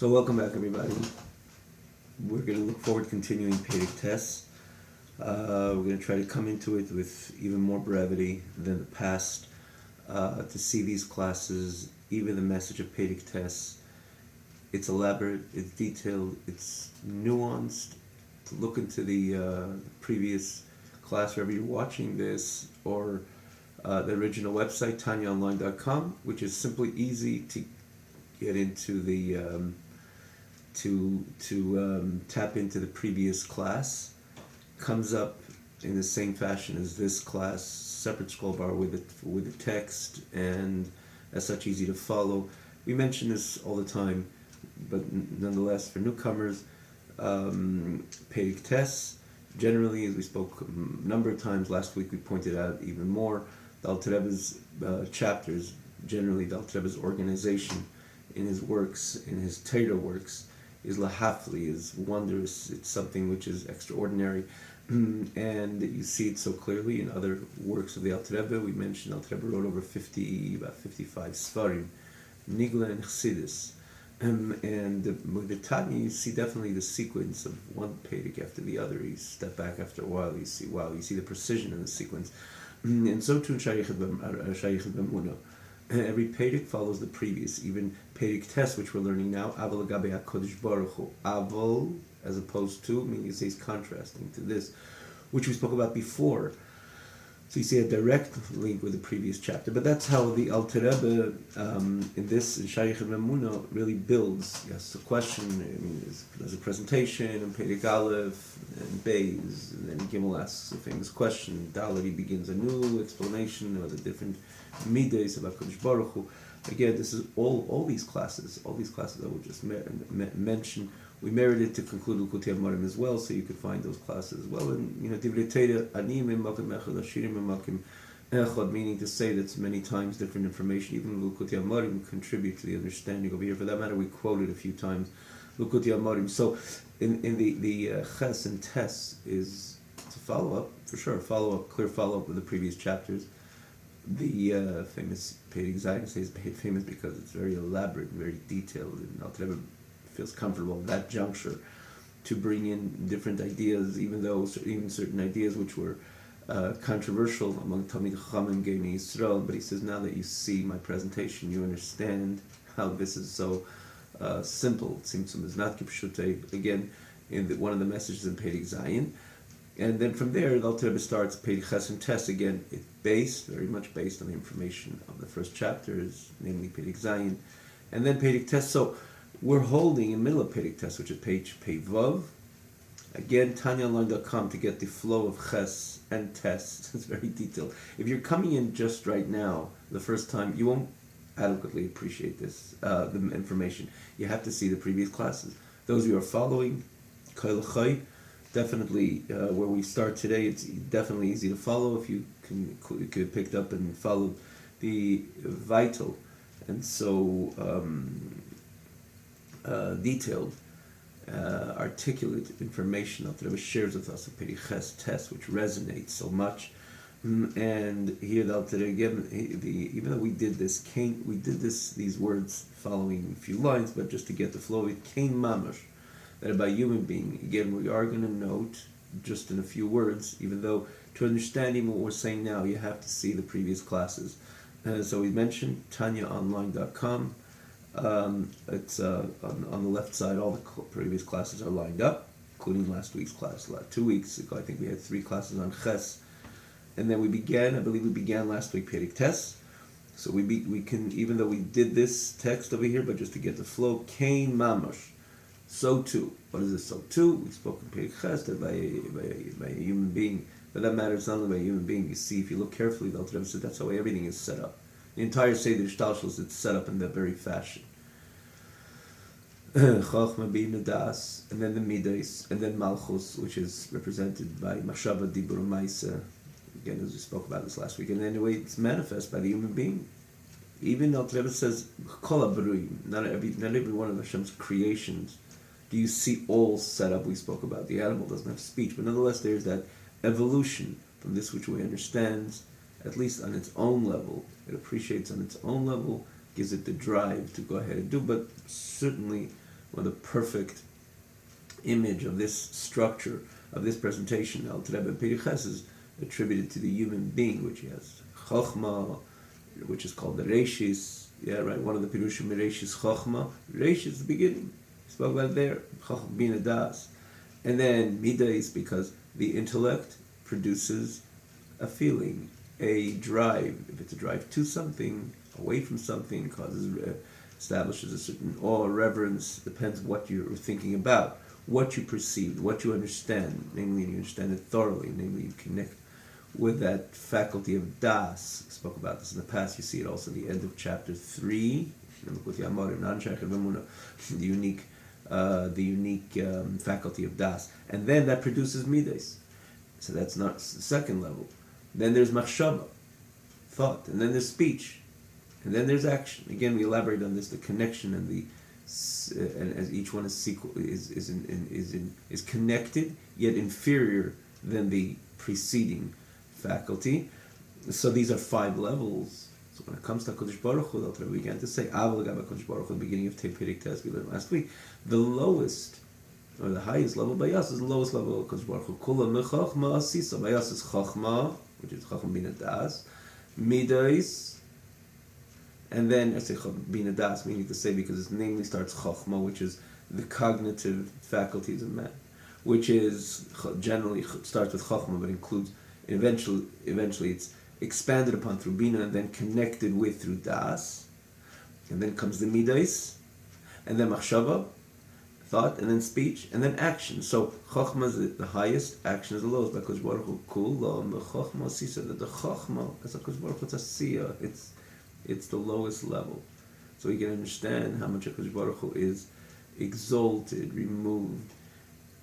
So welcome back, everybody. We're going to look forward to continuing Pedic tests. We're going to try to come into it with even more brevity than the past, to see these classes, even the message of Pedic tests. It's elaborate, it's detailed, it's nuanced. To look into the previous class, wherever you're watching this, or the original website, tanyaonline.com, which is simply easy to get into the tap into the previous class. Comes up in the same fashion as this class, separate scroll bar with the text, and as such easy to follow. We mention this all the time, but nonetheless, for newcomers, Pedic tests, generally, as we spoke a number of times last week, we pointed out even more, the Alter Rebbe's chapters, generally the Alter Rebbe's organization in his works, in his Torah works, is lahafli, is wondrous. It's something which is extraordinary, and you see it so clearly in other works of the Alter Rebbe. We mentioned Alter Rebbe wrote over about 55 Sfarim, Nigla and Chassidus. And with the Tanya, you see definitely the sequence of one Pedic after the other. You step back after a while, you see the precision in the sequence. And so too in Shayichet B'Emunah. Every Pedic follows the previous, even Pedic test, which we're learning now, Aval Gabe HaKodesh Baruch Hu. Aval, as opposed to, meaning you say it's contrasting to this, which we spoke about before. So you see a direct link with the previous chapter, but that's how the Alter Rebbe in this in Shayichet B'Emunah really builds. Yes, the question. I mean, there's a presentation and Pedic Aleph and Beis, and then Gimel asks a famous question. Dalet, he begins a new explanation of the different midas about Kodesh Baruch Hu. Again, this is all these classes I will just mention. We merited to conclude Likutei Amarim as well, so you could find those classes as well. And Divrei Torah, Aniyim Makim Echad, Ashirim Makim Echad, meaning to say that many times different information, even Likutei Amarim, contribute to the understanding over here. For that matter, we quoted a few times Likutei Amarim. So, in the Ches and Tes is to follow up, for sure, clear follow up with the previous chapters. The famous Pedic Zayin says famous because it's very elaborate, very detailed, and Alter Rebbe feels comfortable at that juncture to bring in different ideas, even certain ideas which were controversial among Talmid Chachamim Geini Yisrael. But he says, now that you see my presentation, you understand how this is so simple. Tzimtzum is not kipshutei. Again, one of the messages in Pedic Zayin. And then from there, the Alter Rebbe starts Pedic Ches and Tes. Again, it's very much based on the information of the first chapters, namely Pedic Zayin, and then Pedic Tes. So we're holding in the middle of Pedic Tes, which is page Vav. Again, TanyaOnline.com to get the flow of Ches and Tes. It's very detailed. If you're coming in just right now, the first time, you won't adequately appreciate this, the information. You have to see the previous classes. Those of you who are following, Kol Chai, definitely where we start today, it's definitely easy to follow if you could picked up and followed the vital and so detailed, articulate information that the Rebbe shares with us, the Pedic Ches Tes, which resonates so much. And here the Alter again, even though we did these words following a few lines, but just to get the flow, it came mamash. That about human being, again, we are going to note just in a few words, even though to understand even what we're saying now, you have to see the previous classes. So we mentioned TanyaOnline.com. It's on the left side, all the previous classes are lined up, including last week's class. 2 weeks ago, I think we had 3 classes on Ches. And then I believe we began last week Pedic Tes. So we can, even though we did this text over here, but just to get the flow, Kain Mamash. So too. What is this? So too? We spoke in Pedic Ches that by a human being. But that matters not only by a human being. You see, if you look carefully, the Alter Rebbe said that's how everything is set up. The entire Seder Shtalshus, it's set up in that very fashion. Chachma Bina Das, and then the Midas, and then Malchus, which is represented by Mashava Dibur Maisa. Again, as we spoke about this last week. And anyway, it's manifest by the human being. Even Alter Rebbe says, Kol HaBruim, not every one of Hashem's creations do you see all set up. We spoke about the animal doesn't have speech, but nonetheless there's that evolution from this which we understand, at least on its own level. It appreciates on its own level, gives it the drive to go ahead and do, but certainly Well, the perfect image of this structure, of this presentation, Al Terebe Periches, is attributed to the human being, which he has Chochma, which is called the Reishis. Yeah, right. One of the Pirushim Reishis Chochma. Reish is the beginning. He spoke about it there. Chochma Bina Das. And then Midas, because the intellect produces a feeling, a drive. If it's a drive to something, away from something, establishes a certain awe, reverence, depends what you're thinking about, what you perceive, what you understand, namely you understand it thoroughly, namely you connect with that faculty of das. I spoke about this in the past. You see it also at the end of chapter 3, the unique faculty of das. And then that produces midas. So that's not the second level. Then there's machshava, thought, and then there's speech, and then there's action. Again, we elaborate on this, the connection and and as each one is connected yet inferior than the preceding faculty. So these are 5 levels. So when it comes to Kodesh Baruch Hu, we began to say Aval Gaba Kodesh Baruch Hu, the beginning of Tepirik Test we learned last week. The lowest or the highest level by us is the lowest level of Kodesh Baruch Hu. Kula Mechachma Asisa. By us is Chachma, which is Chachma Bina Das, Midas, and then I say Bina Das, meaning to say because it namely starts Chachma, which is the cognitive faculties of man, which is generally starts with Chachma, but includes eventually it's expanded upon through Bina and then connected with through Das, and then comes the Midas, and then Machshava, thought, and then speech, and then action. So Chochma is the highest, action is the lowest. Because Baruch Hu Kula Chochma Sisa, that the Chochma, as Hakadosh Baruch Hu Tzasiya, it's the lowest level. So we can understand how much Hakadosh Baruch Hu is exalted, removed,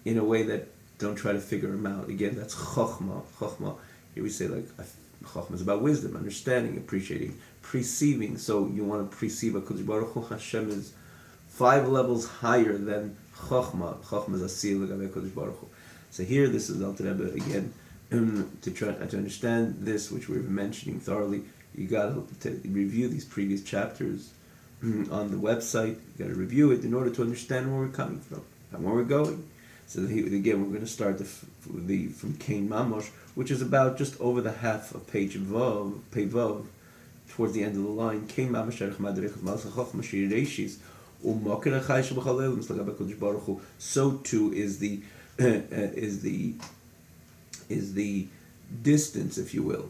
in a way that don't try to figure him out. Again, that's Chochma. Chochma. Here we say like Chochma is about wisdom, understanding, appreciating, perceiving. So you want to perceive Hakadosh Baruch Hu. Hashem is 5 levels higher than Chochma. Chochma is Asiyah L'Gavei Kodesh Baruch Hu. So here, this is Alter Rebbe again, to try to understand this, which we're mentioning thoroughly. You got to review these previous chapters on the website. You got to review it in order to understand where we're coming from and where we're going. So again, we're going to start from Kain Mamosh, which is about just over the half of page Vav, towards the end of the line. Kain Mamosh Erech Maderech Malach Chochma Shir Reishis. So too is the distance, if you will,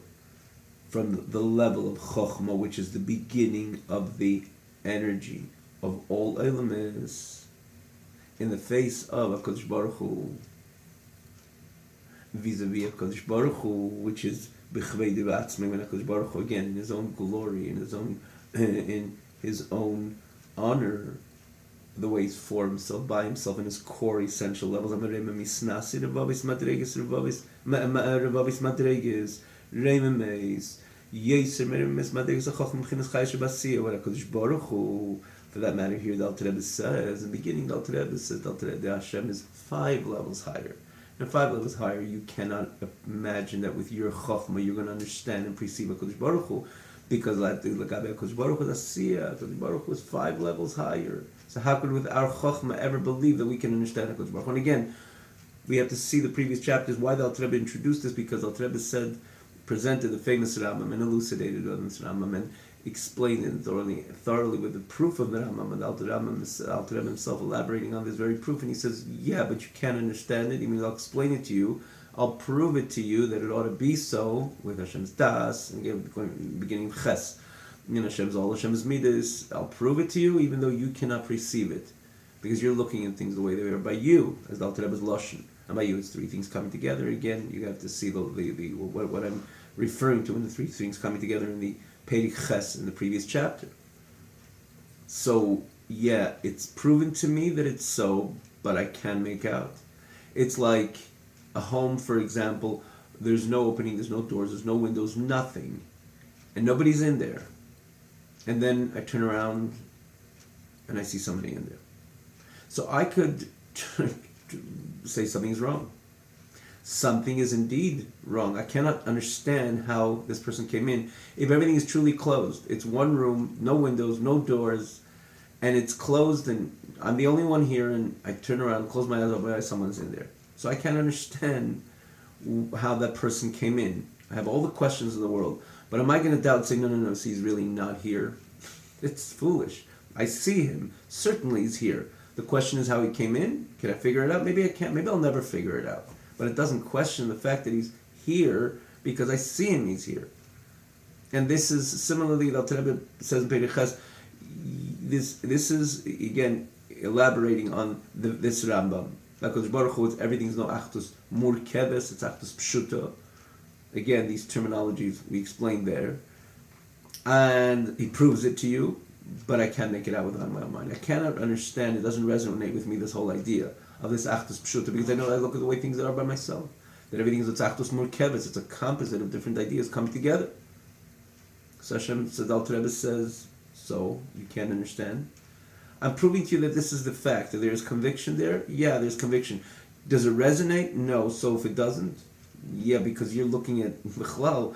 from the level of Chochma, which is the beginning of the energy of all elements in the face of HaKadosh Baruch Hu, vis-a-vis HaKadosh Baruch Hu, which is B'chvei Devatzmei, when HaKadosh Baruch Hu, again, in his own glory, in his own honor, the way he's for himself, by himself, in his core essential levels. For that matter, here the Alter Rebbe says, in the beginning, the Alter Rebbe says, the Hashem is 5 levels higher. And 5 levels higher, you cannot imagine that with your Chochma you're going to understand and perceive HaKadosh Baruch Hu. Because like HaKadosh Baruch Hu is Asiyah, HaKadosh Baruch Hu is 5 levels higher. So how could with our Chochma ever believe that we can understand HaKadosh Baruch Hu? And again, we have to see the previous chapters, why the Alter Rebbe introduced this, because Alter Rebbe presented the famous Rambam and elucidated on this Rambam and explained it thoroughly with the proof of the Rambam, and Alter Rebbe himself elaborating on this very proof, and he says, yeah, but you can't understand it. He means, I'll explain it to you, I'll prove it to you that it ought to be so with Hashem's Das, and again, beginning of Ches, Hashem's all, Hashem's Midas. I'll prove it to you, even though you cannot perceive it, because you're looking at things the way they are by you, as the Alter Rebbe's Lashon. And by you, it's 3 things coming together. Again, you have to see what I'm referring to in the 3 things coming together in the Perik Ches in the previous chapter. So, yeah, it's proven to me that it's so, but I can't make out. It's like a home, for example, there's no opening, there's no doors, there's no windows, nothing. And nobody's in there. And then I turn around and I see somebody in there. So I could say something's wrong. Something is indeed wrong. I cannot understand how this person came in if everything is truly closed. It's one room, no windows, no doors, and it's closed, and I'm the only one here, and I turn around, close my eyes, open, someone's in there. So I can't understand how that person came in. I have all the questions in the world, but am I going to doubt, say, no, see, he's really not here? It's foolish. I see him. Certainly he's here. The question is how he came in. Can I figure it out? Maybe I can't. Maybe I'll never figure it out. But it doesn't question the fact that he's here because I see him, he's here. And this is similarly, the Rebbe says in Perichas, this is, again, elaborating on this Rambam. Like Baruch Hu, everything's no achdus murkeves, it's achdus pshuta. Again, these terminologies we explained there. And he proves it to you, but I can't make it out with my own mind. I cannot understand, it doesn't resonate with me, this whole idea of this achdus pshuta, because I know I look at the way things are by myself. That everything is achdus murkeves, it's a composite of different ideas come together. So Hashem says, Alter Rebbe says, so you can't understand. I'm proving to you that this is the fact, that there's conviction there. Yeah, there's conviction. Does it resonate? No. So if it doesn't, yeah, because you're looking at Bichlal,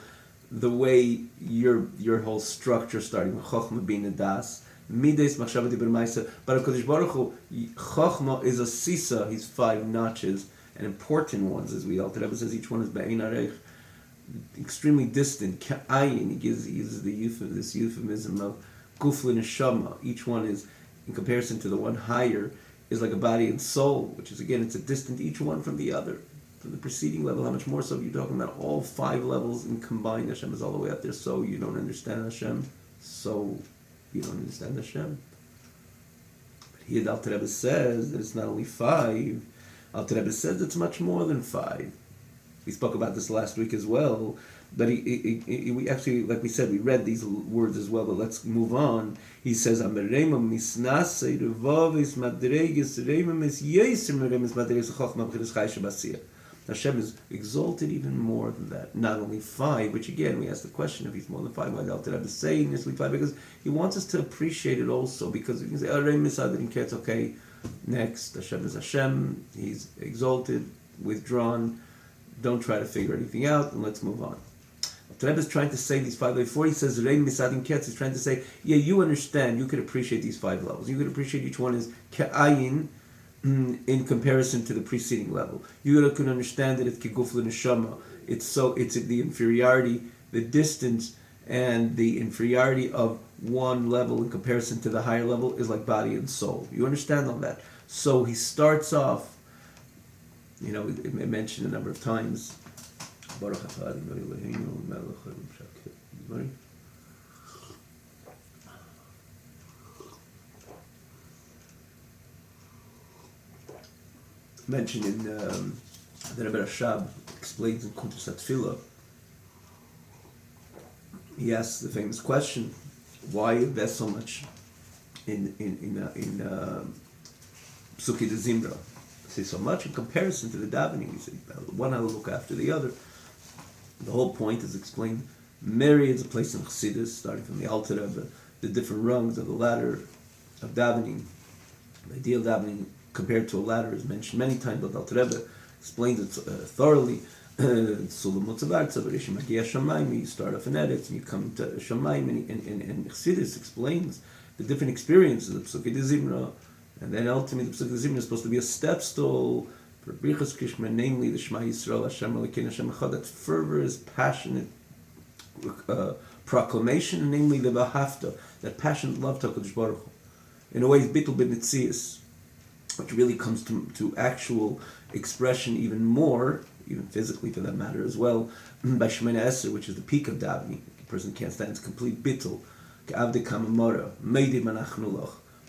the way your whole structure starting with Chochma being a das, Mides Machshavah Dibur Ma'aseh, but HaKadosh Baruch Hu, Chochma is a sisa, he's 5 notches, and important ones, as we Alter Rebbe says, each one is Be'ein Arech, extremely distant. Ka'ayin, he uses this euphemism of Guf L'Neshama, each one is, in comparison to the one higher, is like a body and soul, which is, again, it's a distant each one from the other. From the preceding level, how much more so you're talking about all 5 levels in combined. Hashem is all the way up there, so you don't understand Hashem, so you don't understand Hashem. But here the Alter Rebbe says that it's not only 5, Alter Rebbe says it's much more than 5. We spoke about this last week as well, but we actually, like we said, we read these words as well, but let's move on. He says, Hashem is exalted even more than that. Not only 5, which again, we ask the question if he's more than 5, why Alter Rebbe is saying this 5, because he wants us to appreciate it also, because we can say, okay, next, Hashem is Hashem, he's exalted, withdrawn, don't try to figure anything out, and let's move on. The Rebbe is trying to say these 5 levels. Before he says Rein Misadim Ketz, he's trying to say, yeah, you understand, you could appreciate these 5 levels. You could appreciate each one as Ke'ayin in comparison to the preceding level. You could understand that it's Keguf L'Neshama. It's the inferiority, the distance, and the inferiority of one level in comparison to the higher level is like body and soul. You understand all that. So he starts off, it mentioned a number of times, mentioned in the Rebbe Rashab explains in Kuntus Atfilah. He asks the famous question: why invest so much in Psuki de Zimra? Say so much in comparison to the davening. He said one I will look after the other. The whole point is explained. Myriads of places in Chassidus, starting from the Alter Rebbe, the different rungs of the ladder of davening. The idea of davening compared to a ladder is mentioned many times, but the Alter Rebbe explains it thoroughly. You start off in Eretz, and you come to Shamayim, and Chassidus explains the different experiences of Psuki de Zimra, and then ultimately the Psuki de Zimra is supposed to be a step stool for Brichas Krishma, namely the Shema Yisrael, Hashem Elokeinu Hashem Echad, that fervors, passionate proclamation, and namely the Vahafta, that passionate love to HaKadosh Baruch Hu. In a way, Bittul B'Mitzias, which really comes to actual expression even more, even physically for that matter as well, by Shemona Esrei, which is the peak of davening. The person can't stand, it's complete bittul.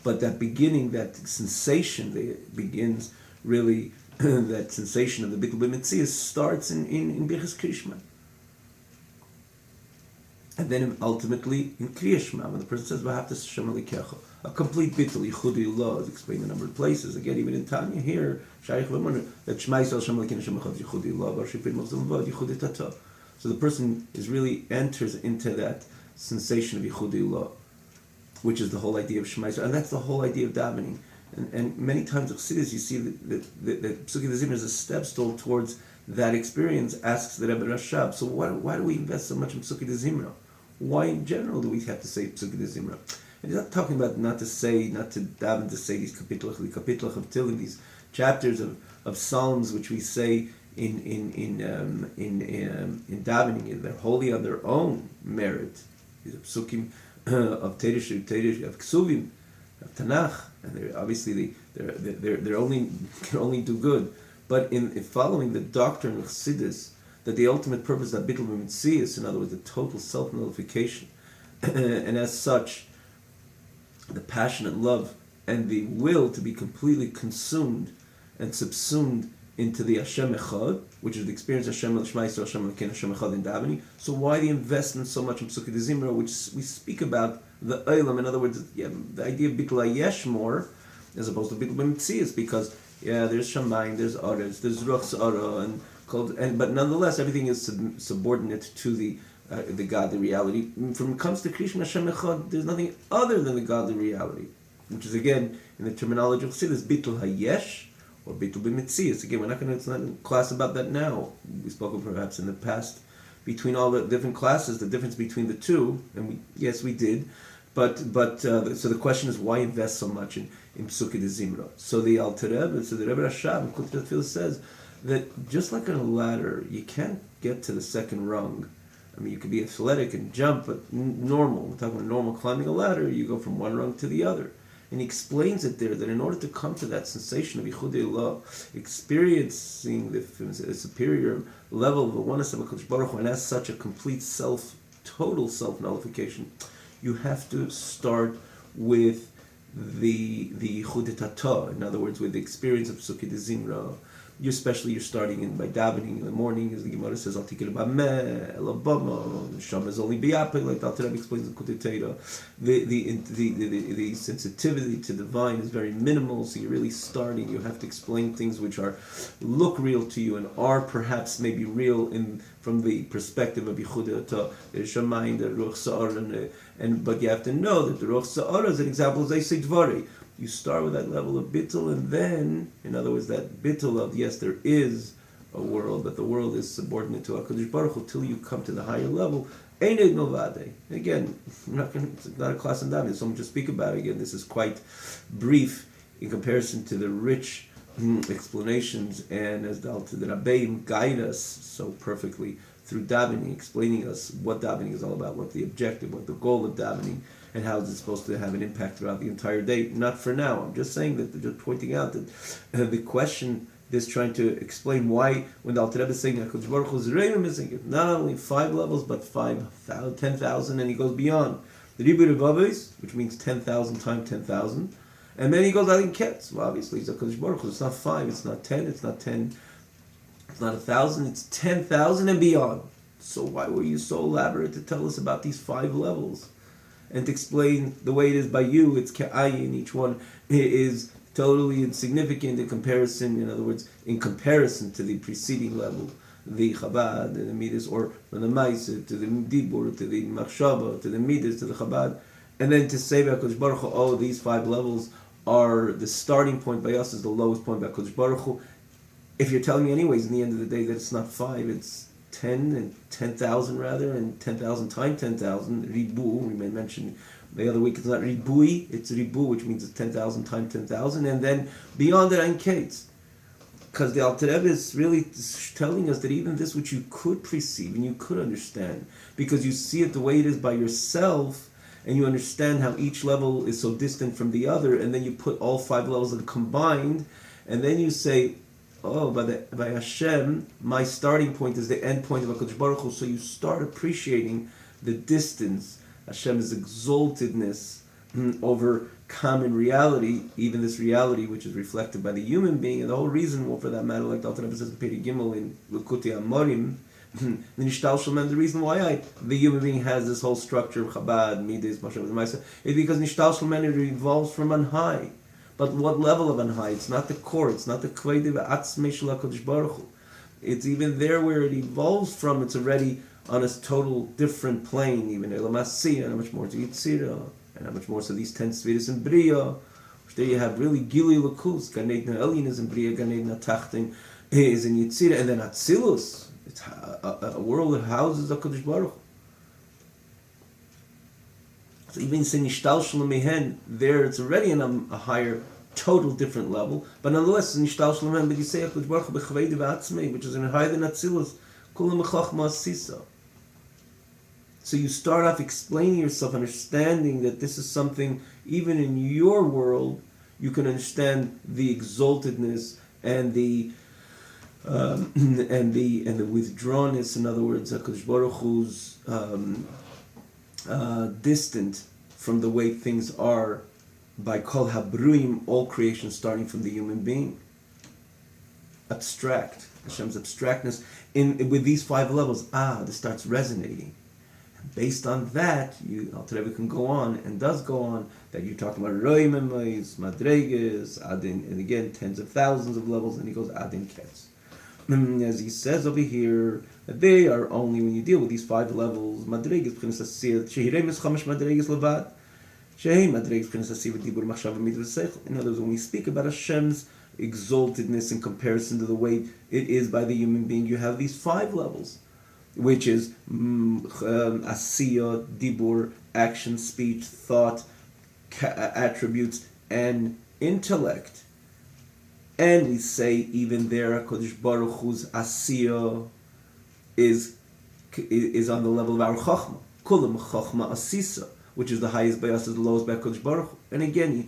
But that beginning, that sensation that begins really, that sensation of the bittul b'mitzias starts in Birchas Krishma. And then ultimately in Kriya Shema, when the person says, V'ahavta Hashem Elokecha, a complete bittul, Yichudi Allah, is explained in a number of places. Again, even in Tanya here, Shaykh V'amonu, that Shema Yisrael Hashem Elokeinu Hashem Echad, Yichudi Allah, V'ashipin Mosam V'ad, Yichudi Tata. So the person enters into that sensation of Yichudi Allah, which is the whole idea of Shema Yisrael, and that's the whole idea of davening. And many times in Chassidus, you see that Psuki de Zimra is a step stool towards that experience, asks the Rebbe Rashab, so why do we invest so much in Psuki de Zimra? Why in general do we have to say Psuki de Zimra? And he's not talking about not to daven to say these kapitlach of Tillim, these chapters of Psalms which we say in davening. They're holy on their own merit. These are psukim of Teresh, of Ksuvim, of Tanakh, and they're only can only do good. But in following the doctrine of Chassidus, that the ultimate purpose of bittul b'mitzias, in other words, the total self-nullification, and as such, the passionate love and the will to be completely consumed and subsumed into the Hashem Echad, which is the experience of Hashem L'Shma Yisrael, Hashem L'Kein, Hashem Echad in davening. So why the investment so much in Psukkah de Zimra, which we speak about the Eilam, in other words, the idea of bittul hayesh more, as opposed to bittul b'mitzias, because there's Shamayim, there's Aretz, there's Ruach Sa'ara, but nonetheless, everything is subordinate to the godly reality. When it comes to Krishna Hashem Echad, there's nothing other than the godly reality, which is again in the terminology of Chassidus, bittul hayesh or bittul b'mitzias. Again, it's not a class about that now. We spoke of perhaps in the past between all the different classes, the difference between the two, and we did. But so the question is, why invest so much in Psukkah de Zimra? So the Alter Rebbe, so the Rebbe Rashab in Kutei Tefillah says that just like on a ladder, you can't get to the second rung. I mean, you could be athletic and jump, but normal. We're talking about normal climbing a ladder. You go from one rung to the other. And he explains it there, that in order to come to that sensation of Yichud Elah, experiencing the superior level of the oneness of HaKadosh Baruch Hu, and as such a complete total self-nullification, you have to start with the Yichud Tata, in other words, with the experience of Psukkah de Zimra. You're starting by davening in the morning, as the Gemara says, Al tikir b'ameh, el abama, Shama is only biyapeh, like the Alter Rebbe explains in Kutei Torah. The sensitivity to divine is very minimal, so you're really starting. You have to explain things which look real to you and are perhaps maybe real from the perspective of Yichud Atah. There's Shamayim, the Ruach Sa'ara, but you have to know that the Ruach Sa'ara is an example of Zeisei Dvari. You start with that level of bittul, and then, in other words, that bittul of, yes, there is a world, but the world is subordinate to HaKadosh Baruch Hu till you come to the higher level. Eined Milvade. Again, it's not a class on davening, so I'm just speak about it again. This is quite brief in comparison to the rich explanations, and as the Rabbeim guide us so perfectly through davening, explaining us what davening is all about, what the objective, what the goal of davening, and how is it supposed to have an impact throughout the entire day. Not for now. I'm just saying that, just pointing out that the question is trying to explain why, when the Alter Rebbe is saying HaKadosh Baruch Hu is missing not only 5 levels, but 5,000, 10,000, and he goes beyond. The Ribu Revaves, which means 10,000 times 10,000, and then he goes out in Ketz. Well, obviously, it's HaKadosh Baruch Hu. It's not 5, it's not 10, it's not 10, it's not 1,000, it's 10,000 and beyond. So why were you so elaborate to tell us about these 5 levels? And to explain the way it is by you, it's ka'ayin, each one is totally insignificant in comparison, in other words, in comparison to the preceding level, the Chabad, the Midas, or from the Maisa, to the Dibur, to the Machshava, to the Midas, to the Chabad, and then to say by HaKadosh Baruch Hu, these 5 levels are the starting point by us, is the lowest point by HaKadosh Baruch Hu. If you're telling me anyways, in the end of the day, that it's not 5, it's 10 and 10,000 rather, and 10,000 times 10,000, ribu, we may mention the other week, it's not ribui, it's ribu, which means it's 10,000 times 10,000, and then beyond it, ein kates. Because the Alter Rebbe is really telling us that even this which you could perceive and you could understand, because you see it the way it is by yourself, and you understand how each level is so distant from the other, and then you put all 5 levels of combined, and then you say, by Hashem, my starting point is the end point of HaKadosh Baruch Hu. So you start appreciating the distance, Hashem's exaltedness over common reality, even this reality which is reflected by the human being. And the whole reason, for that matter, like the Alter Rebbe says in Peri Gimel in Likutei Amorim, the reason why the human being has this whole structure of Chabad, Midas, Moshe, Maisa, is because Nishtal Shalom, it revolves from on high. But what level of on high? It's not the core. It's not the kvei v'atzmei shel HaKadosh Baruch Hu. It's even there where it evolves from. It's already on a total different plane. Even Elamasi, and how much more to Yitzira, and how much more to these 10 Sviris in Bria. Which there you have really Gili Lakus. Gan Eden Elyon is in Bria. Gan Eden Tachtim is in Yitzira, and then Atzilus. It's a world that houses HaKadosh Baruch Hu. So even saying Nishtal Shalom Mehen, there it's already on a higher, total different level. But nonetheless, Nishtal Shalom Mehen, but you say HaKadosh Baruch Hu B'Chavei V'Atzmei, which is in higher than Atzilus, Kulam Chachma Sisa. So you start off explaining yourself, understanding that this is something, even in your world, you can understand the exaltedness and the withdrawnness. In other words, HaKadosh Baruch Hu's distant from the way things are by Kol Habruim, all creation starting from the human being. Abstract, Hashem's abstractness with these 5 levels. This starts resonating. Based on that, Alter Rebbe can go on, and does go on, that you're talking about Roim Emeis, Madreges, Adin, and again, tens of thousands of levels, and he goes Adin Ketz. As he says over here, that they are only when you deal with these 5 levels, Madreges, P'chinas Asiyah, Shehireim is Chamash Madreges Levad, Shehei Madreges, P'chinas Asiyah, Dibur Machshav Amid V'Seichel. In other words, when we speak about Hashem's exaltedness in comparison to the way it is by the human being, you have these 5 levels, which is Asiyah, Dibur, action, speech, thought, attributes, and intellect. And we say even there, HaKadosh Baruch Hu's Asiyah is on the level of our Chachma. Kulam Chachma Asisa, which is the highest by us, is the lowest by HaKadosh Baruch Hu. And again,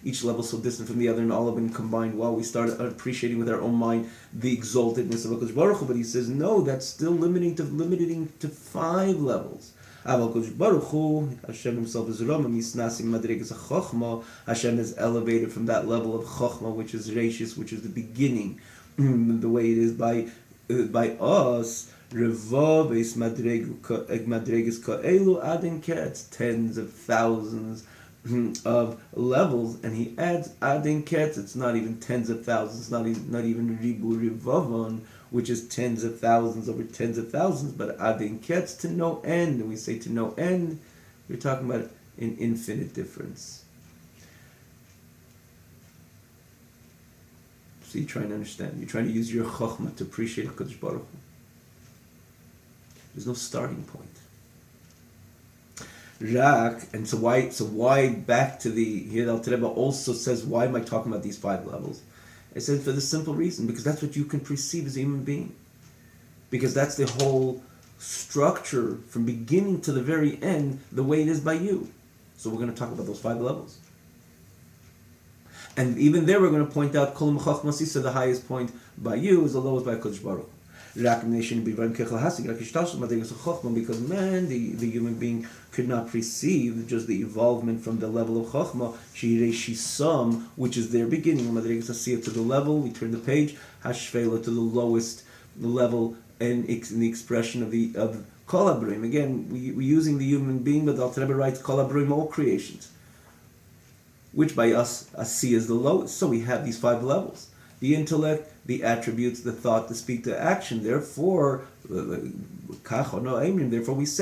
each level so distant from the other, and all have been combined while we start appreciating with our own mind the exaltedness of HaKadosh Baruch Hu. But he says, no, that's still limiting to 5 levels. HaKadosh Baruch Hu, Hashem himself is Rama, Misnasim Madregas HaChochma. Hashem is elevated from that level of Chochma, which is Reishis, which is the beginning, the way it is by us. Revaves Madregas Ka'elu Adin Ketz, tens of thousands of levels, and he adds Adin Ketz. It's not even tens of thousands, not even Ribu Rivavon, which is tens of thousands over tens of thousands, but Adin Ketz, to no end. And we say to no end, we're talking about an infinite difference. So you're trying to understand. You're trying to use your Chochmah to appreciate HaKadosh Baruch Hu. There's no starting point. And so why back to here the Alter Rebbe also says, why am I talking about these 5 levels? It says for the simple reason, because that's what you can perceive as a human being. Because that's the whole structure from beginning to the very end, the way it is by you. So we're going to talk about those 5 levels. And even there we're going to point out Kol Mechach Masisa, the highest point by you is the lowest by HaKadosh Baruch Hu. Because the human being could not perceive just the evolvement from the level of Chochmah, Shisam, which is their beginning, to the level, we turn the page, Hashvela, to the lowest level, and in the expression of Kol HaBrim. Again, we're using the human being, but the Alter Rebbe writes Kol HaBrim, all creations, which by us, Asiyah is the lowest. So we have these 5 levels. The intellect, the attributes, the thought, the speak, the action. Therefore, we say,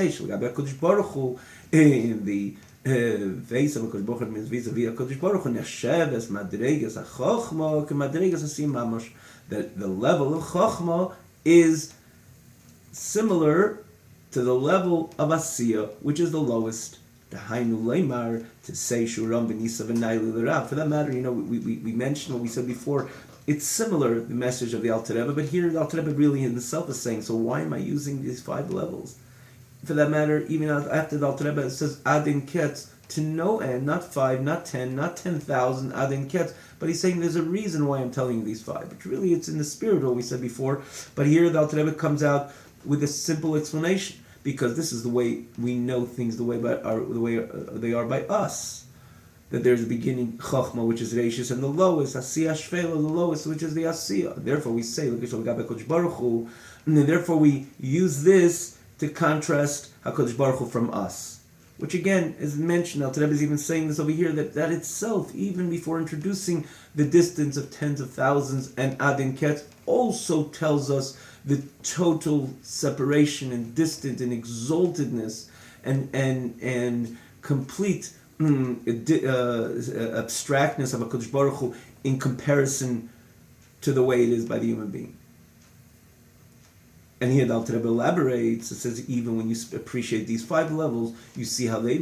HaKadosh Baruch Hu, in the face of HaKadosh Baruch Hu, means vis-a-vis HaKadosh Baruch Hu, Neshev es madregas ha-chochma, ke-madregas ha-sim mamash, that the level of Chochma is similar to the level of Asiyah, which is the lowest. To say Shuram B'Nisa V'Nayli L'Rav. For that matter, we mentioned what we said before. It's similar, the message of the Alter Rebbe, but here the Alter Rebbe really himself is saying, so why am I using these 5 levels? For that matter, even after the Alter Rebbe, it says Adin Ketz, to no end, not 5, not 10, not 10,000 Adin Ketz, but he's saying there's a reason why I'm telling you these 5. But really it's in the spirit of what we said before, but here the Alter Rebbe comes out with a simple explanation, because this is the way we know things, the way they are by us. That there's a beginning Chachma, which is Reishis, and the lowest Asiyah Shvela, the lowest, which is the Asiyah. Therefore, we say, and therefore we use this to contrast HaKadosh Baruch Hu from us, which again is mentioned. Alter Rebbe is even saying this over here, that itself, even before introducing the distance of tens of thousands and Adin Ketz, also tells us the total separation and distance and exaltedness and complete abstractness of HaKadosh Baruch Hu in comparison to the way it is by the human being. And here the Alter Rebbe elaborates. It says even when you appreciate these 5 levels, you see how the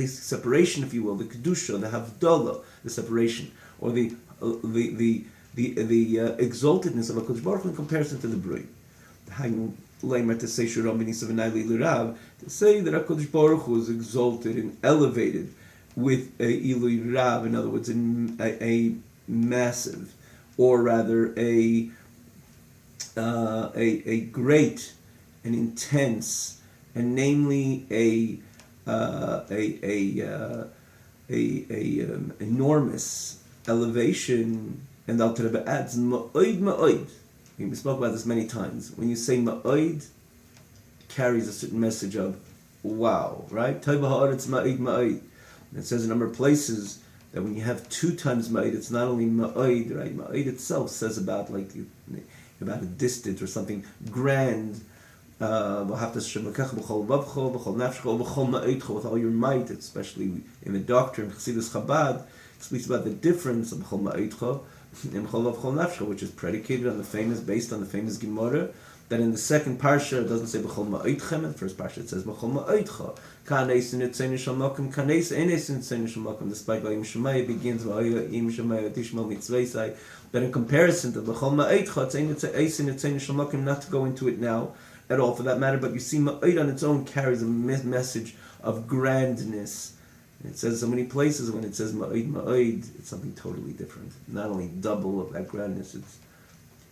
separation, if you will, the kedusha, the havdalah, the separation, or the exaltedness of HaKadosh Baruch Hu in comparison to the Brui. To say to say that HaKadosh Baruch Hu is exalted and elevated with a Ilui Rav, in other words, a massive, or rather a great and intense, and namely a enormous elevation. And the Alter Rebbe adds ma'oid ma'oid. We spoke about this many times. When you say ma'oid, it carries a certain message of wow, right? Tova ha'aretz ma'oid ma'oid. It says in a number of places that when you have 2 times ma'oid, it's not only ma'oid, right? Ma'oid itself says about a distant or something grand. With all your might, especially in the doctrine, Chassidus Chabad speaks about the difference of b'chol ma'odcha and b'chol v'chol nafshecha, which is predicated on based on the famous Gemara, that in the second parsha it doesn't say b'chol ma'odchem, in the first parsha it says b'chol ma'odcha. Kaneis in etzei nishal makom, kaneis enes in etzei nishal makom. Despite v'ayim shemaya begins v'ayim shemaya tishmal mitzveisai, but in comparison to b'chol ma'odcha, etzei nishal makom, not to go into it now at all for that matter, but you see ma'od on its own carries a message of grandness. It says so many places when it says ma'od ma'od, it's something totally different. Not only double of that grandness,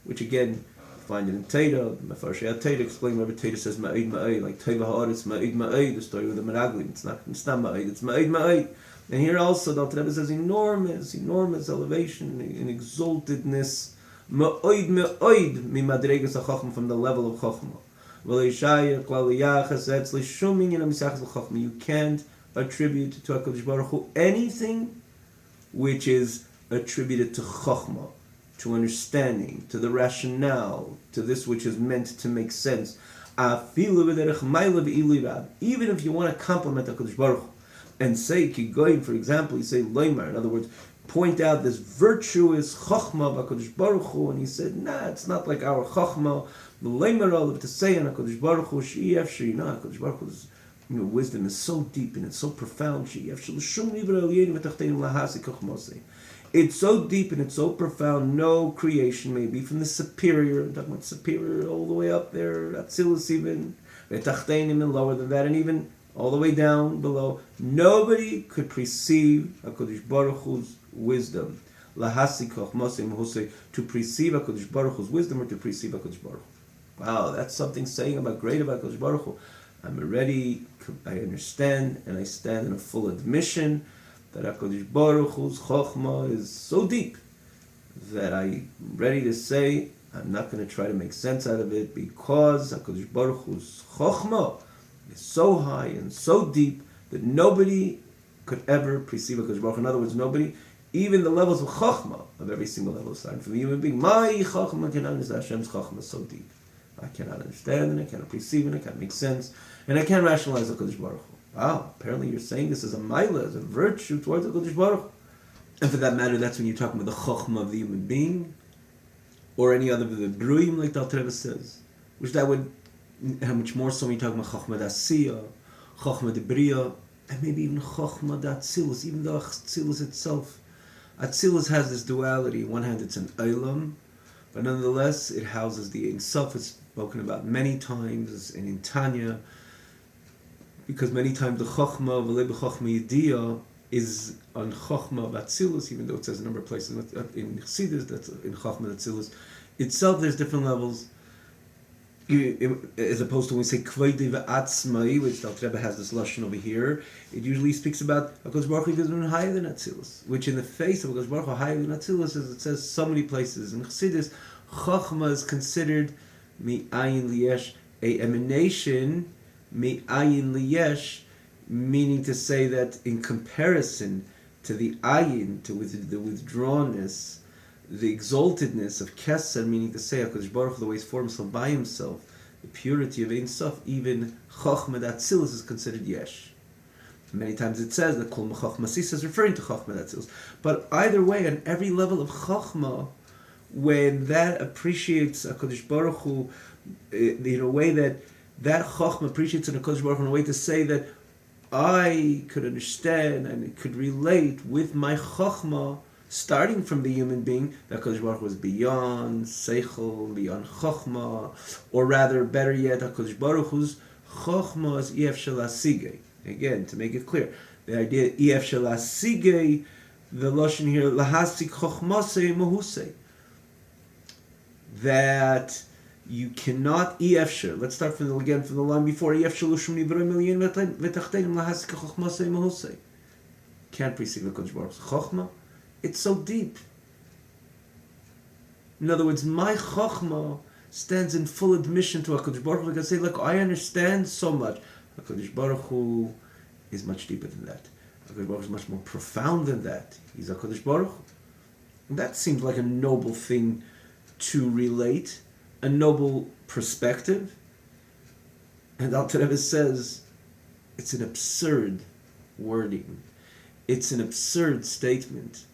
which again, you find it in Teda, Mefarshei Teda explain whenever Teda says ma'od ma'od, like Teva ha'aretz ma'od ma'od, the story with the Meraglim, it's not ma'od, it's ma'od ma'od. And here also the Alter Rebbe says enormous elevation and exaltedness, ma'od ma'od mi madregas ha'chachma, from the level of chachma. You can't attribute to HaKadosh Baruch Hu anything which is attributed to Chokhmah, to understanding, to the rationale, to this which is meant to make sense. Even if you want to compliment HaKadosh Baruch Hu and say, Kigoyim, for example, you say Loimar, in other words, point out this virtuous Chokhmah of HaKadosh Baruch Hu, and he said, it's not like our Chokhmah, the Loimar, to say on HaKadosh Baruch Hu, HaKadosh Baruch Hu's wisdom is so deep and it's so profound. It's so deep and it's so profound. No creation may be from the superior. I'm talking about superior all the way up there, Atzilus even, and lower than that, and even all the way down below. Nobody could perceive HaKadosh Baruch Hu's wisdom. To perceive HaKadosh Baruch Hu's wisdom, or to perceive HaKadosh Baruch Hu. Wow, that's something saying about great about HaKadosh Baruch Hu. I understand, and I stand in a full admission that HaKadosh Baruch Hu's Chokhmah is so deep that I'm ready to say I'm not going to try to make sense out of it, because HaKadosh Baruch Hu's Chokhmah is so high and so deep that nobody could ever perceive HaKadosh Baruch Hu. In other words, nobody, even the levels of Chokhmah, of every single level, starting from the human being, my Chokhmah cannot understand. Hashem's Chokhmah is so deep. I cannot understand, and I cannot perceive, and I can't make sense, and I can't rationalize HaKadosh Baruch Hu. Wow, apparently you're saying this is a maila, as a virtue towards HaKadosh Baruch Hu. And for that matter, that's when you're talking about the chokhmah of the human being, or any other of the bruim, like the Alter Rebbe says, which that would, how much more so when you're talking about chokhmah d'asiyah, chokhmah d'briya, and maybe even chokhmah d'atzilus, even though atzilus itself, atzilus has this duality. On one hand, it's an olam, but nonetheless, it houses the Ein Sof. It's spoken about many times, and in Tanya, because many times the Chokhmah of V'lei b'Chokhmah Yediyah is on Chokhmah of Atzilus, even though it says a number of places in Chassidus that's in Chokhmah Atzilus. Itself, there's different levels, as opposed to when we say Kveidei v'Atzmai, which the Alter Rebbe has this lashon over here. It usually speaks about HaKadosh Baruch Hu is higher than Atzilus, which in the face of HaKadosh Baruch Hu higher than Atzilus, as it says so many places in Chassidus, Chokhmah is considered mi'ayin liyesh, a emanation mi'ayin liyesh, meaning to say that in comparison to the ayin, to the withdrawnness, the exaltedness of Keser, meaning to say HaKadosh Baruch Hu, the way He's formed himself by Himself, the purity of Ein Sof, even Chokhmah Atzilus is considered yesh. Many times it says that Kol Chokhmah Sisa is referring to Chokhmah Atzilus. But either way, on every level of Chokhmah, when that appreciates HaKadosh Baruch Hu in a way that Chochmah appreciates in HaKadosh Baruch Hu in a way to say that I could understand and could relate with my Chochmah, starting from the human being, that HaKadosh Baruch Hu was beyond Seichel, beyond Chochmah, or rather, better yet, HaKadosh Baruch Hu's Chochmah is EF Shalasige. Again, to make it clear, the idea EF Shalasige, the Lashon here, Lahasik Chochmasei Mahusei, that you cannot EF. Let's start from the line before EF Shalushum Nivra Million V'Tachtenim Lahasik Chochmasei Mahusei. Can't precede the HaKadosh Baruch Hu's Chochmah. It's so deep. In other words, my Chochmah stands in full admission to HaKadosh Baruch Hu. Like I say, look, I understand so much. HaKadosh Baruch Hu is much deeper than that. HaKadosh Baruch Hu is much more profound than that. He's HaKadosh Baruch Hu. And that seems like a noble thing to relate, a noble perspective. And Alter Rebbe says, it's an absurd wording. It's an absurd statement.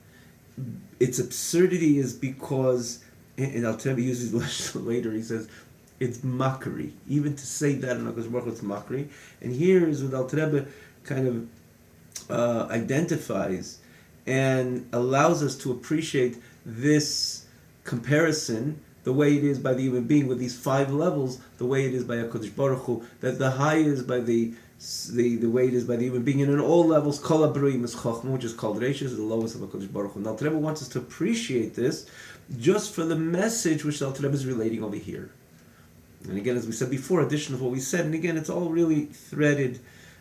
Its absurdity is because, and Alter Rebbe uses later, he says, it's mockery. Even to say that in HaKadosh Baruch Hu, it's mockery. And here is what Alter Rebbe kind of identifies and allows us to appreciate this comparison, the way it is by the human being with these 5 levels, the way it is by HaKadosh Baruch Hu, that the high is by the way it is by the human being, and in all levels, Kol HaBruim is Chochmah, which is called Reish, is the lowest of HaKadosh Baruch Hu. And Alter Rebbe wants us to appreciate this just for the message which Alter Rebbe is relating over here. And again, as we said before, addition of what we said, and again, it's all really threaded.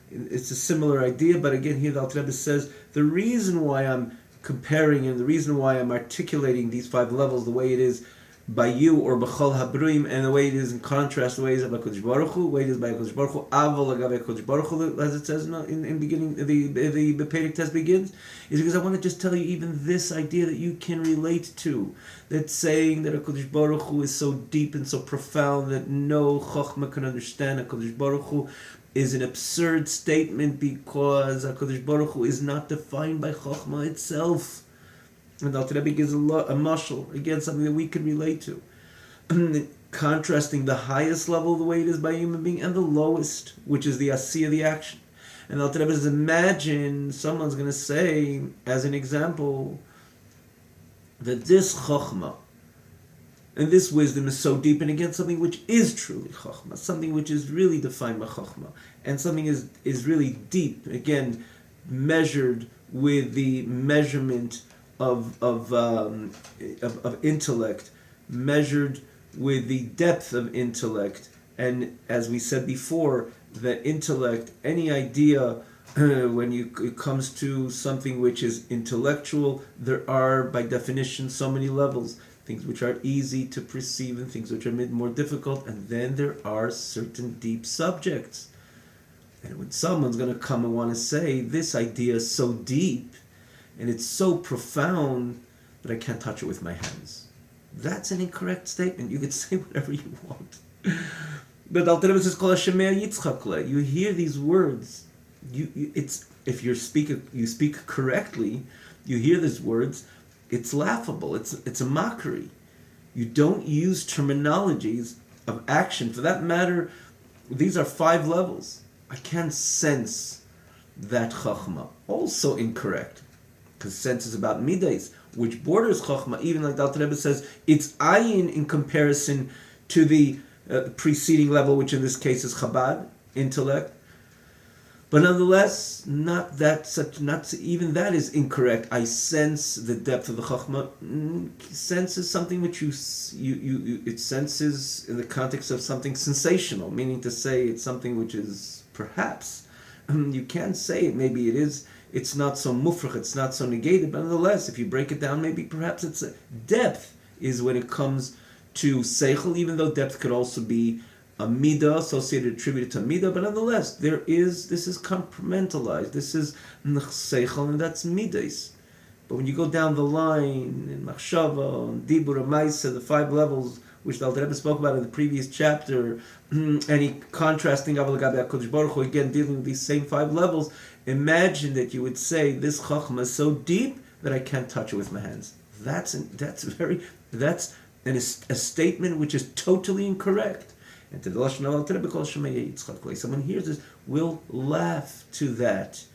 It's a similar idea, but again, here the Alter Rebbe says, the reason why I'm comparing and the reason why I'm articulating these 5 levels the way it is by you, or b'chol habruim, and the way it is in contrast, the way it is by HaKadosh Baruch Hu, the way it is by HaKadosh Baruch Hu, avol agav HaKadosh Baruch Hu, as it says in beginning, the Perek test begins, is because I want to just tell you even this idea that you can relate to, that saying that HaKadosh Baruch Hu is so deep and so profound that no Chochmah can understand HaKadosh Baruch Hu, is an absurd statement because HaKadosh Baruch Hu is not defined by Chochmah itself. And Alter Rebbe gives a mashal, again, something that we can relate to. Contrasting the highest level, the way it is by a human being, and the lowest, which is the asiyah, the action. And Alter Rebbe says, imagine someone's going to say, as an example, that this chokhmah and this wisdom is so deep, and again, something which is truly chokhmah, something which is really defined by chokhmah, and something is really deep, again, measured with the measurement of intellect, measured with the depth of intellect, and as we said before, that intellect, any idea, when it comes to something which is intellectual, there are by definition so many levels, things which are easy to perceive and things which are made more difficult, and then there are certain deep subjects. And when someone's going to come and want to say, this idea is so deep, and it's so profound that I can't touch it with my hands, that's an incorrect statement. You can say whatever you want. But Alter Rebbe says, Kol HaShomea Yitzchak Le. You hear these words. It's if you speak correctly, you hear these words, it's laughable. It's a mockery. You don't use terminologies of action. For that matter, these are 5 levels. I can't sense that chachma. Also incorrect. Because sense is about midas, which borders chachma, even like the Alter Rebbe says, it's ayin in comparison to the preceding level, which in this case is Chabad, intellect. But nonetheless, not even that is incorrect. I sense the depth of the chachma. Sense is something which it senses in the context of something sensational, meaning to say it's something which is perhaps, you can say it, maybe it is, it's not so mufrach, it's not so negated, but nonetheless, if you break it down, maybe perhaps it's depth is when it comes to seichel, even though depth could also be a midah associated, attributed to midah, but nonetheless, this is compartmentalized, this is seichel, and that's midas. But when you go down the line in machshava, and dibur, and ma'aseh, the 5 levels which the Alter Rebbe spoke about in the previous chapter, and he contrasting Aval Gabi HaKadosh Baruch Hu, again dealing with these same 5 levels, imagine that you would say this chachma is so deep that I can't touch it with my hands. That's a statement which is totally incorrect. And to the Lashon Al Rebbe Kol Shemei Yitzchak. Someone hears this will laugh to that.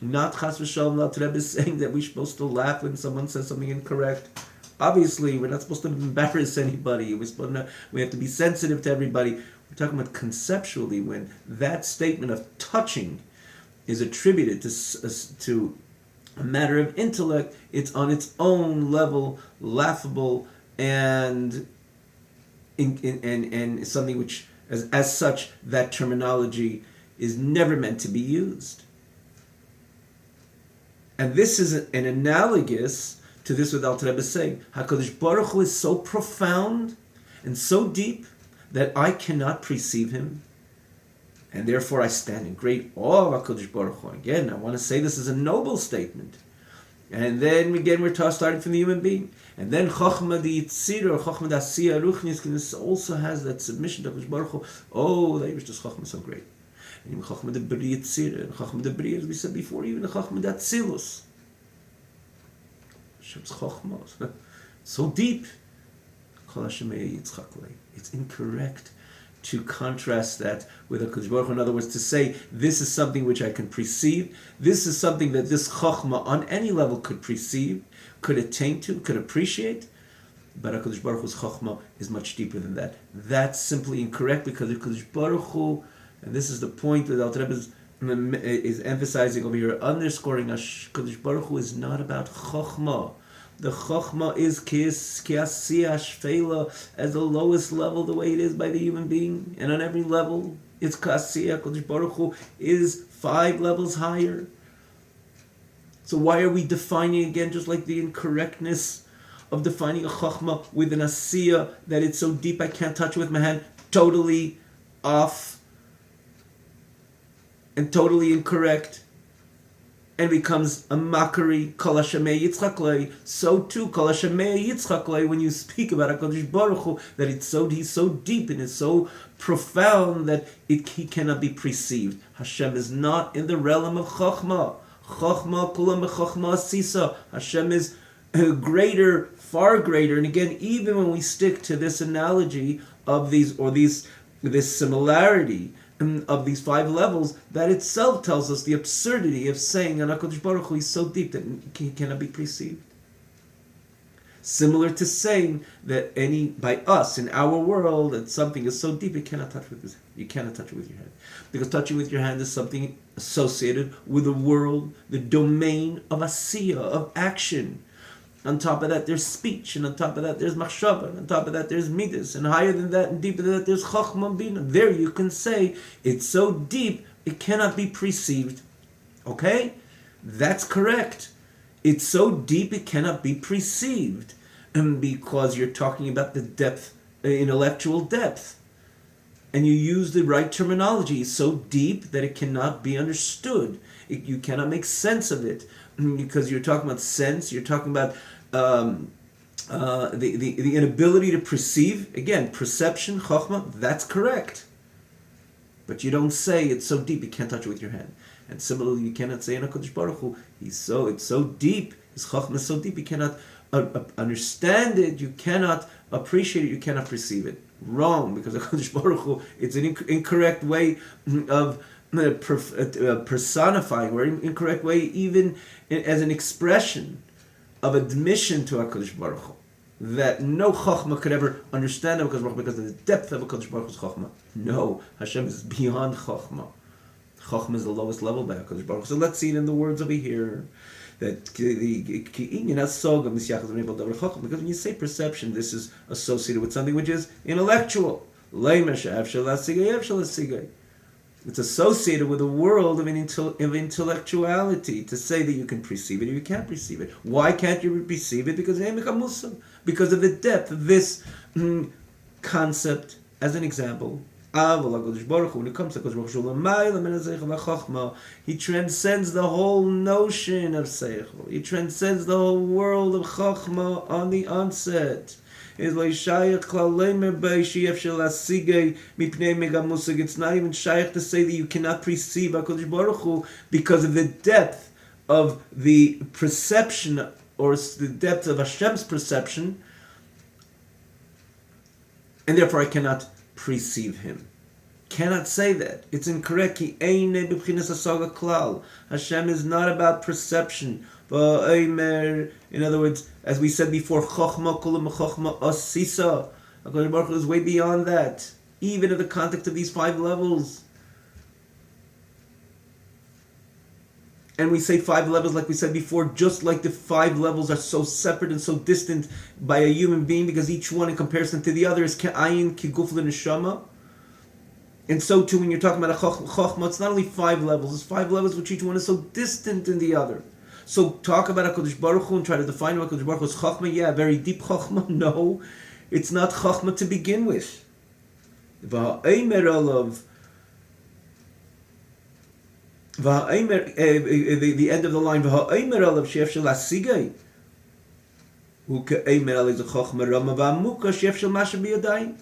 Not Chas v'Shalom Al Rebbe is saying that we're supposed to laugh when someone says something incorrect. Obviously, we're not supposed to embarrass anybody. We have to be sensitive to everybody. We're talking about conceptually when that statement of touching is attributed to a matter of intellect. It's on its own level laughable and something which, as such, that terminology is never meant to be used. And this is an analogous to this what Alter Rebbe is saying. HaKadosh Baruch Hu is so profound and so deep that I cannot perceive him. And therefore I stand in great awe of HaKadosh Baruch Hu. Again, I want to say this is a noble statement. And then again, we're starting from the human being. And then Chochmah the Yitzir, or Chochmah the Asiyah Ruchnis, also has that submission to HaKadosh Baruch Hu. Oh, the Yibishter's Chochmah is so great. And even Chochmah the Bri Yitzir, and Chochmah the Bri, as we said before, even the Chochmah the Atzilus. Hashem's Chochmah, so deep. It's incorrect to contrast that with HaKadosh Baruch Hu. In other words, to say this is something which I can perceive, this is something that this Chochmah on any level could perceive, could attain to, could appreciate, but HaKadosh Baruch Hu's Chochmah is much deeper than that. That's simply incorrect because HaKadosh Baruch Hu, and this is the point that Alter Rebbe is emphasizing over here, underscoring HaKadosh Baruch Hu is not about Chochmah. The Chochmah is Kiasiyah Shfela as the lowest level, the way it is by the human being. And on every level, it's Kasiyah. Kodesh Baruch Hu is 5 levels higher. So why are we defining again, just like the incorrectness of defining a Chochmah with an Asiyah, that it's so deep I can't touch it with my hand, totally off and totally incorrect, and becomes a mockery, Kol Hashemei Yitzchak Lei. So too, Kol Hashemei Yitzchak Lei, when you speak about HaKadosh Baruch Hu, that he's so deep and it's so profound that he cannot be perceived. Hashem is not in the realm of Chochmah. Chochmah kulam b'chochmah sisa. Hashem is greater, far greater. And again, even when we stick to this analogy of this similarity of these 5 levels, that itself tells us the absurdity of saying an HaKadosh Baruch Hu is so deep that he cannot be perceived. Similar to saying that by us in our world that something is so deep you cannot touch it with your hand, because touching with your hand is something associated with the world, the domain of asiyah, of action. On top of that, there's speech, and on top of that, there's machshava, and on top of that, there's midas, and higher than that, and deeper than that, there's chochmah bina. There you can say, it's so deep, it cannot be perceived. Okay? That's correct. It's so deep, it cannot be perceived. And because you're talking about the depth, intellectual depth. And you use the right terminology. It's so deep that it cannot be understood. You cannot make sense of it. Because you're talking about sense, you're talking about the inability to perceive. Again, perception, chokhmah, that's correct. But you don't say it's so deep you can't touch it with your hand. And similarly, you cannot say in HaKadosh Baruch Hu, it's so deep, his chokhmah is so deep, you cannot understand it, you cannot appreciate it, you cannot perceive it. Wrong, because HaKadosh Baruch Hu, it's an incorrect way of personifying, or incorrect way even as an expression of admission to HaKadosh Baruch Hu, that no Chokhmah could ever understand HaKadosh Baruch Hu because of the depth of HaKadosh Baruch Hu's Chokhmah. No, Hashem is beyond Chokhmah. Chokhmah is the lowest level by HaKadosh Baruch Hu. So let's see it in the words over here, that because when you say perception, this is associated with something which is intellectual. It's associated with a world of intellectuality. To say that you can perceive it or you can't perceive it. Why can't you perceive it? Because of the depth of this concept. As an example, when it comes to HaKadosh Baruch Hu, he transcends the whole notion of Seichel. He transcends the whole world of Chochmah on the onset. It's not even shaykh to say that you cannot perceive HaKadosh Baruch Hu because of the depth of the perception or the depth of Hashem's perception, and therefore I cannot perceive him. Cannot say that. It's incorrect. Hashem is not about perception. In other words, as we said before, Chochma kulam Chochma asisa. HaKadosh Baruch Hu is way beyond that, even in the context of these 5 levels. And we say 5 levels, like we said before, just like the 5 levels are so separate and so distant by a human being, because each one in comparison to the other is Ka'ayin, Kiguf, Neshama. And so too, when you're talking about a Chochma, it's not only 5 levels, it's 5 levels which each one is so distant in the other. So talk about HaKadosh Baruch Hu and try to define what HaKadosh Baruch Hu is Chochma. Yeah, very deep Chochma. No, it's not Chochma to begin with. V'ha'emer alav, the end of the line, V'ha'emer alav she'ef shel asigay, hu ka'emer alav Chochma rama v'amuka she'ef shel masha b'yadayim.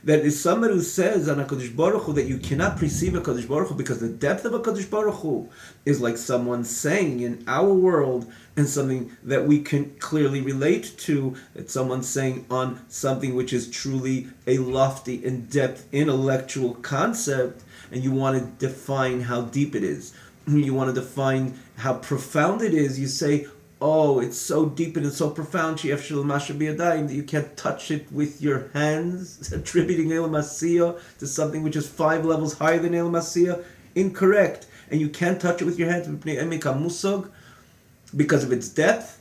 That is somebody who says on HaKadosh Baruch Hu that you cannot perceive HaKadosh Baruch Hu because the depth of HaKadosh Baruch Hu is like someone saying in our world, and something that we can clearly relate to, that someone's saying on something which is truly a lofty in-depth intellectual concept, and you want to define how deep it is. You want to define how profound it is. You say, oh, it's so deep and it's so profound that you can't touch it with your hands, attributing Elam Asiyah to something which is 5 levels higher than Elam Asiyah. Incorrect. And you can't touch it with your hands because of its depth.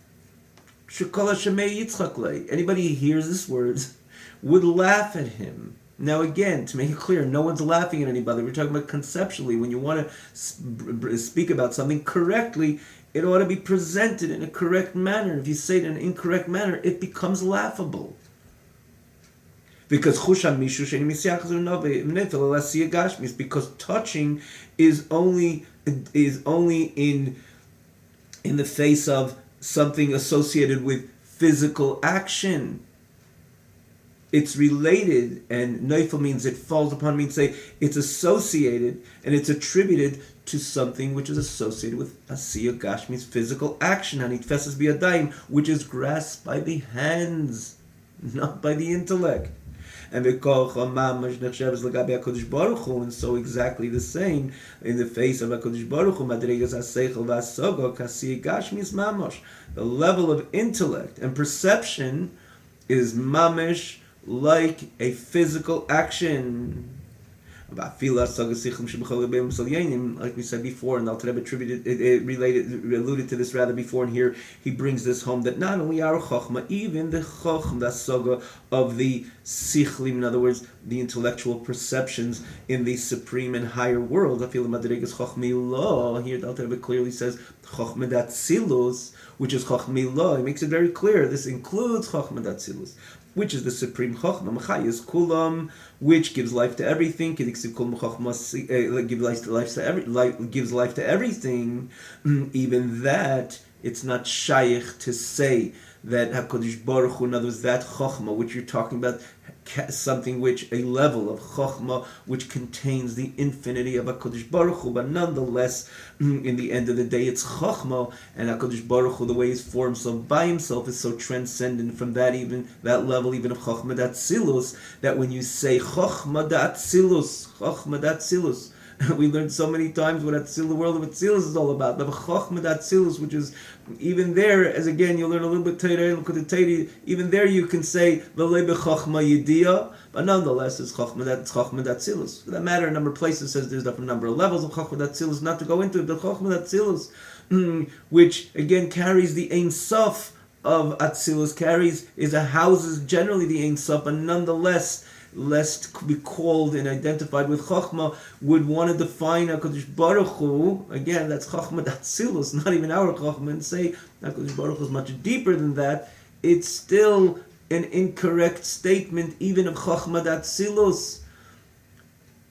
Anybody who hears these words would laugh at him. Now again, to make it clear, no one's laughing at anybody. We're talking about conceptually. When you want to speak about something correctly, it ought to be presented in a correct manner. If you say it in an incorrect manner, it becomes laughable. Because touching is only in the face of something associated with physical action. It's related, and neifel means it falls upon, means say it's associated and it's attributed to something which is associated with asiyah gashmi's physical action, hanitfesses biyadayim, which is grasped by the hands, not by the intellect. And and so exactly the same in the face of HaKadosh Baruch Hu, the level of intellect and perception is mamish, like a physical action. Like we said before, and Alter Rebbe alluded to this rather before, and here he brings this home, that not only our Chochma, even the Chochma, the Saga of the Sichlim, in other words, the intellectual perceptions in the supreme and higher world, here the Alter Rebbe clearly says Chochma Datzilus, which is Chochma. He makes it very clear, this includes Chochma Datzilus, which is the supreme Chochma, Machayis Kulam, which gives life to everything, gives life to everything. Even that, it's not shaykh to say that HaKadosh Baruch Hu, in other words, that Chochma, which you're talking about, something which, a level of Chochma, which contains the infinity of HaKadosh Baruch Hu, but nonetheless, in the end of the day, it's Chochma, and HaKadosh Baruch Hu, the way he's formed so by himself, is so transcendent from that level, even of Chochma Datzilus, that when you say Chochma Datzilus, we learned so many times what the world of Atzilus is all about. The Chochma Datzilus, which is even there, as again you learn a little bit Torah, even there you can say V'lei b'Chochma Yediyah, but nonetheless it's Chochma Datzilus. For that matter, a number of places says there's a number of levels of Chochma Datzilus, not to go into it, but Chochma Datzilus, which again carries the Ein Sof of Atzilus, houses generally the Ein Sof, but nonetheless, lest be called and identified with Chochma, would want to define HaKadosh Baruch Hu, again, that's Chochma Datzilus, not even our Chochma, and say HaKadosh Baruch Hu is much deeper than that. It's still an incorrect statement, even of Chochma Datzilus,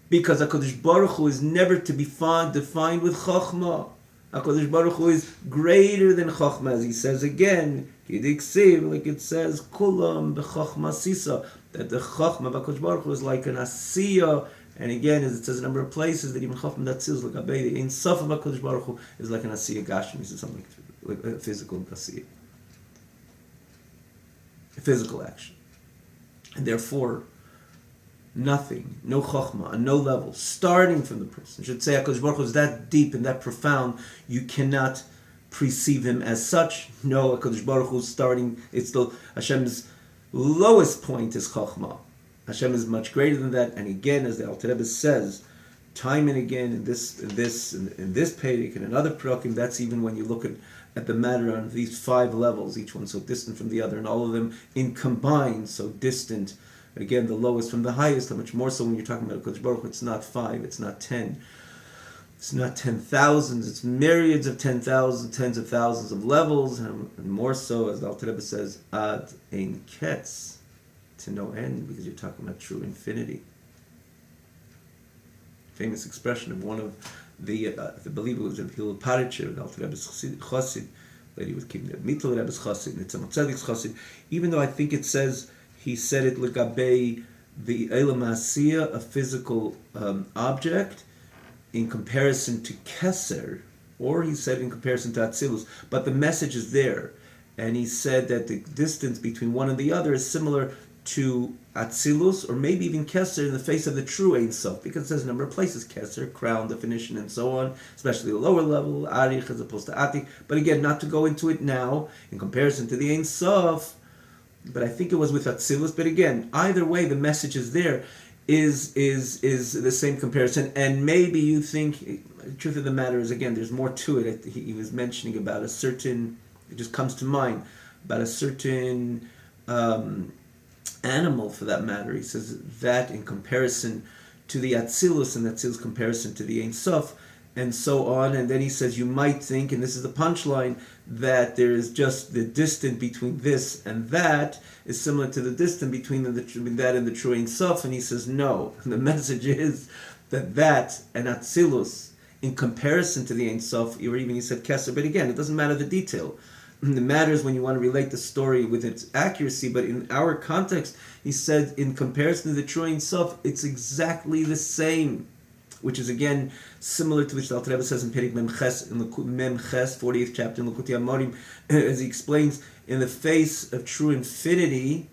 because HaKadosh Baruch Hu is never to be defined with Chochma. HaKadosh Baruch Hu is greater than Chochma, as he says again, like it says, Kulam b'Chochma Sisa, that the Chochma of HaKadosh Baruch Hu is like an Asiyah, And again, as it says a number of places, that even Chacham Datzilus L'Gabei, the Ein Sof of HaKadosh Baruch Hu, is like an Asiyah Gashmi, is something like a physical Asiyah. A physical action. And therefore, nothing, no Chachma, on no level, starting from the person, should say HaKadosh Baruch Hu is that deep and that profound, you cannot perceive him as such. No, HaKadosh Baruch Hu is starting, it's still Hashem's lowest point is Chachma. Hashem is much greater than that, and again, as the Alter Rebbe says, time and again in this Perek and another Perakim, that's even when you look at the matter on these 5 levels, each one so distant from the other, and all of them in combined so distant. Again, the lowest from the highest, how much more so when you're talking about HaKadosh Baruch Hu, it's not 5, it's not 10. It's not 10,000s, it's myriads of 10,000, tens of thousands of levels, and more so, as the Alter Rebbe says, ad ein ketz, to no end, because you're talking about true infinity. Famous expression of one of the, I believe it was a Hillel Paritcher, the Alter Rebbe's Chassid, lady was keeping the Mittel Rebbe's Chassid, and it's a Tzadik's Chassid, even though I think it says, he said it L'Gabei, the Eilam Asiyah, a physical object, in comparison to Keser, or he said in comparison to Atzilus, but the message is there. And he said that the distance between one and the other is similar to Atzilus, or maybe even Keser in the face of the true Ein Sof, because it says a number of places, Keser, crown, definition, and so on, especially the lower level, Arich as opposed to Atik. But again, not to go into it now, in comparison to the Ein Sof, but I think it was with Atzilus, but again, either way, the message is there. Is the same comparison, and maybe you think the truth of the matter is, again, there's more to it. He was mentioning about a certain, it just comes to mind, about a certain animal for that matter. He says that in comparison to the Atzilus, and Atzilus comparison to the Ein Sof, and so on. And then he says you might think, and this is the punchline, that there is just the distance between this and that is similar to the distance between that and the true Ein Sof. And he says no. The message is that and Atzilus, in comparison to the Ein Sof, or even he said Keser, but again, it doesn't matter the detail. It matters when you want to relate the story with its accuracy, but in our context, he said in comparison to the true Ein Sof, it's exactly the same. Which is again similar to which the Alter Rebbe says in Perek Mem Ches, in Mem Ches, 40th chapter in Likutei Amorim, as he explains, in the face of true infinity,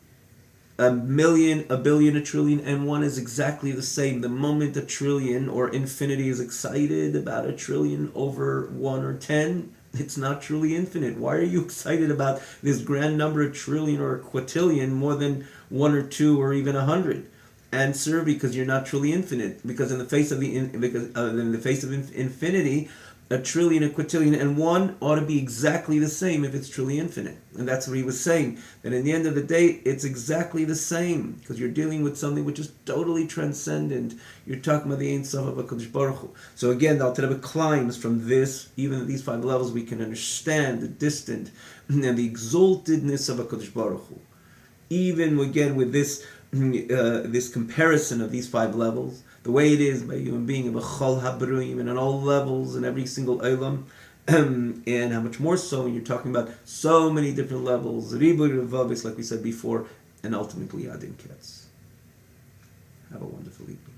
a million, a billion, a trillion, and one is exactly the same. The moment a trillion or infinity is excited about a trillion over 1 or 10, it's not truly infinite. Why are you excited about this grand number, a trillion or a quintillion, more than 1 or 2 or even 100? Answer: because you're not truly infinite. Because in the face of infinity, a trillion, a quintillion, and 1 ought to be exactly the same if it's truly infinite. And that's what he was saying. That in the end of the day, it's exactly the same, because you're dealing with something which is totally transcendent. You're talking about the Ein Sof of HaKadosh Baruch Hu. So again, the Alter Rebbe climbs from this, even at these 5 levels, we can understand the distant and the exaltedness of HaKadosh Baruch Hu. Even again with this comparison of these 5 levels, the way it is by a human being, of a chol habruim, and on all levels and every single olam, and how much more so when you're talking about so many different levels, ribu revavis, like we said before, and ultimately ad ein ketz. Have a wonderful evening.